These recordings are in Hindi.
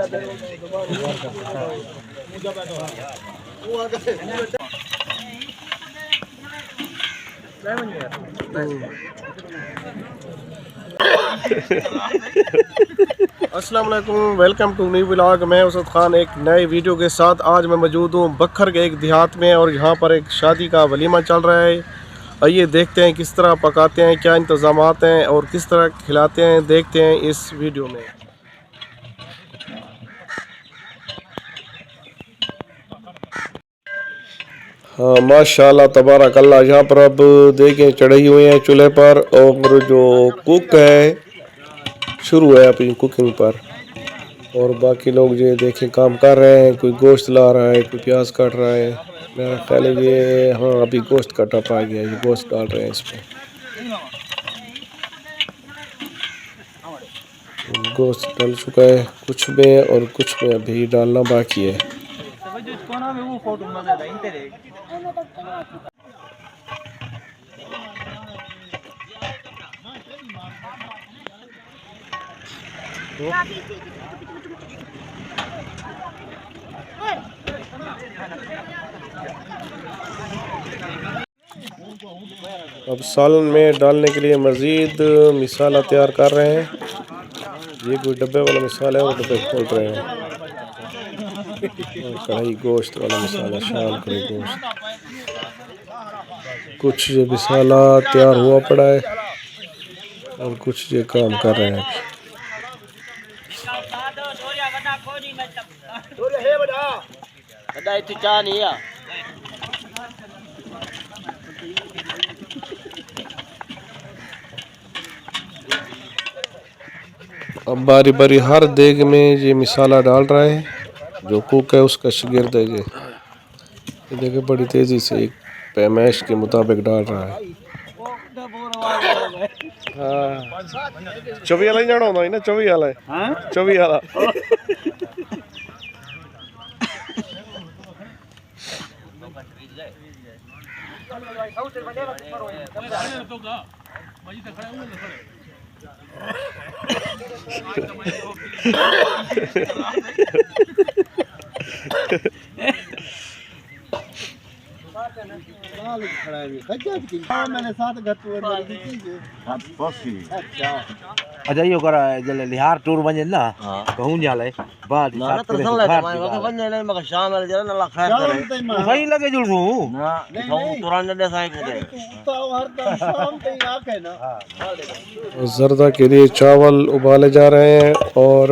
अस्सलाम वालेकुम, वेलकम टू न्यू व्लॉग। मैं उसद खान एक नए वीडियो के साथ आज मैं मौजूद हूँ बखर के एक देहात में और यहाँ पर एक शादी का वलीमा चल रहा है। आइए देखते हैं किस तरह पकाते हैं, क्या इंतज़ामात हैं और किस तरह खिलाते हैं, देखते हैं इस वीडियो में। हाँ माशाल्लाह तबारक अल्लाह। यहाँ पर अब देखें चढ़ाई हुई है चूल्हे पर और जो कुक है शुरू है अपनी कुकिंग पर और बाकी लोग ये देखें काम कर रहे हैं। कोई गोश्त ला रहा है, कोई प्याज काट रहा है। मेरा ख्याल है ये हाँ अभी गोश्त काटा पा गया, ये गोश्त डाल रहे हैं इसमें। गोश्त डल चुका है कुछ में और कुछ में अभी डालना बाकी है। अब सालन में डालने के लिए मज़ीद मिसाला तैयार कर रहे हैं। ये कोई डब्बे वाला मिसाला है और डब्बे खोल रहे हैं। कढ़ाई गोश्त वाला मिसाला, शाम कढ़ाई गोश्त। कुछ ये मिसाला तैयार हुआ पड़ा है और कुछ ये काम कर रहे हैं। अब बारी बारी हर देग में ये मिसाला डाल रहा है। जो कुक है उसका शागिर्द है ये देखिए बड़ी तेज़ी से एक पैमाइश के मुताबिक डाल रहा है। हाँ 24 वाला ही जाना होता है ना, 24 वाला है, 24 वाला। मैंने साथ अच्छा यो करा जले लिहार टूर बने ना कहूं जाले बाद ना तरसल ले मैं बने ले मगर शाम वाले जरा ना खैर करे वही लगे जुड़ू ना तुरंत दे साइड दे तो हर दम शाम पे आके ना। जर्दा के लिए चावल उबाले जा रहे हैं और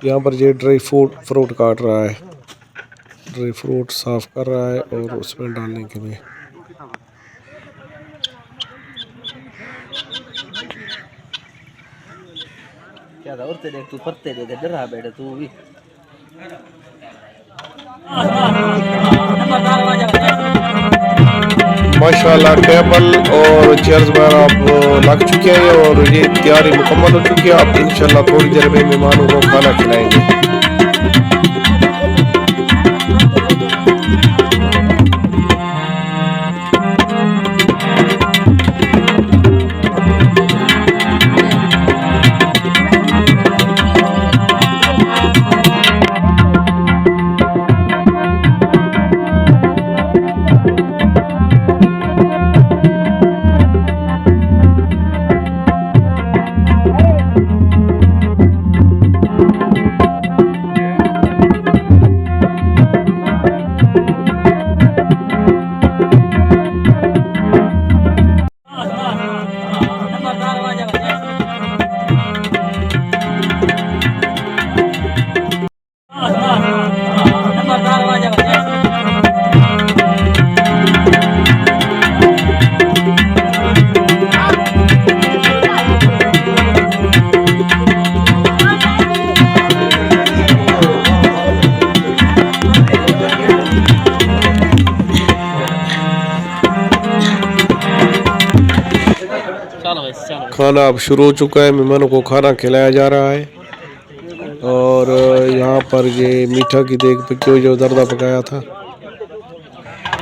यहाँ पर ये ड्राई फ्रूट काट रहा है, ड्राई फ्रूट साफ कर रहा है और उसमें डालने के लिए। क्या था और तेरे तू पत्ते दे डर रहा बैठे तू भी। माशाल्लाह टेबल और चेयर्स वगैरह अब लग चुके हैं और ये तैयारी मुकम्मल हो चुकी है। अब इंशाल्लाह थोड़ी देर में मेहमानों को खाना खिलाएंगे। खाना अब शुरू हो चुका है, मेहमानों को खाना खिलाया जा रहा है। और यहाँ पर ये मीठा की देग पे क्यों जो दर्दा पकाया था,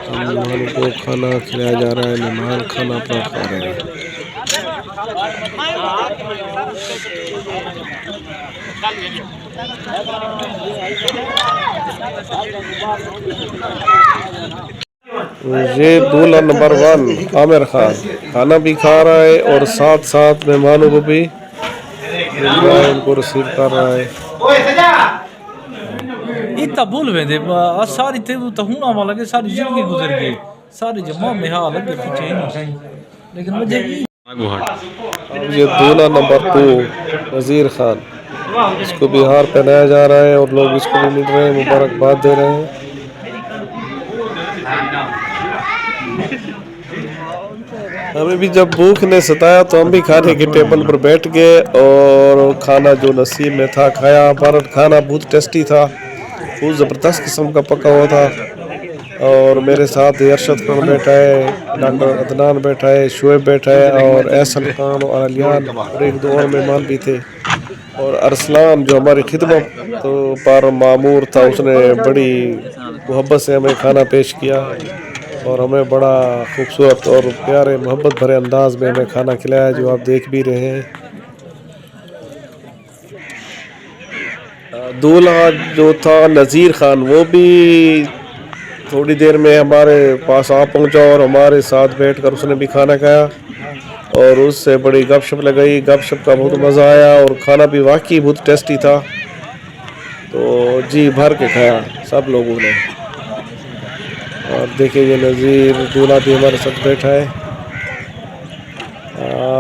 मेहमानों को खाना खिलाया जा रहा है। मेहमान खाना अपना खा रहे हैं। ये दूल्हा नंबर 1 आमिर खान खाना भी खा रहा है और साथ साथ मेहमानों को भी उनको रिसीव कर रहा है। इतना भूल वेंदे सारी ते तो हुना वाला के सारी जिंदगी गुजर गई सारी जमा में हाल लगे पीछे ही नहीं कहीं लेकिन मुझे अब ये दूल्हा नंबर 2 वजीर खान, इसको भी हार पहनाया जा रहा है और लोग इसको भी मिल रहे हैं, मुबारकबाद दे रहे हैं। हमें भी जब भूख ने सताया तो हम भी खाने के टेबल पर बैठ गए और खाना जो नसीब में था खाया। हमारा खाना बहुत टेस्टी था, बहुत ज़बरदस्त किस्म का पका हुआ था। और मेरे साथ अरशद खान बैठा है, डॉक्टर अदनान बैठा है, शुएब बैठा है और एहसन खान और अलियान और एक दो और मेहमान भी थे। और अरसलान जो हमारी खिदमत तो पर मामूर था, उसने बड़ी मोहब्बत से हमें खाना पेश किया और हमें बड़ा खूबसूरत और प्यारे मोहब्बत भरे अंदाज में हमें खाना खिलाया, जो आप देख भी रहे हैं। दूल्हा जो था नज़ीर खान, वो भी थोड़ी देर में हमारे पास आ पहुंचा और हमारे साथ बैठकर उसने भी खाना खाया और उससे बड़ी गपशप लगाई। गपशप का बहुत मज़ा आया और खाना भी वाकई बहुत टेस्टी था, तो जी भर के खाया सब लोगों ने। और देखिए ये नज़ीर दूल्हा भी हमारे साथ बैठा है।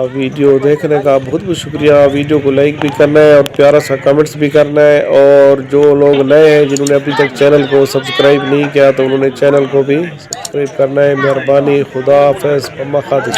वीडियो देखने का बहुत बहुत शुक्रिया। वीडियो को लाइक भी करना है और प्यारा सा कमेंट्स भी करना है। और जो लोग नए हैं जिन्होंने अभी तक चैनल को सब्सक्राइब नहीं किया तो उन्होंने चैनल को भी सब्सक्राइब करना है। मेहरबानी, खुदा हाफिज़, अम्मा खातिर।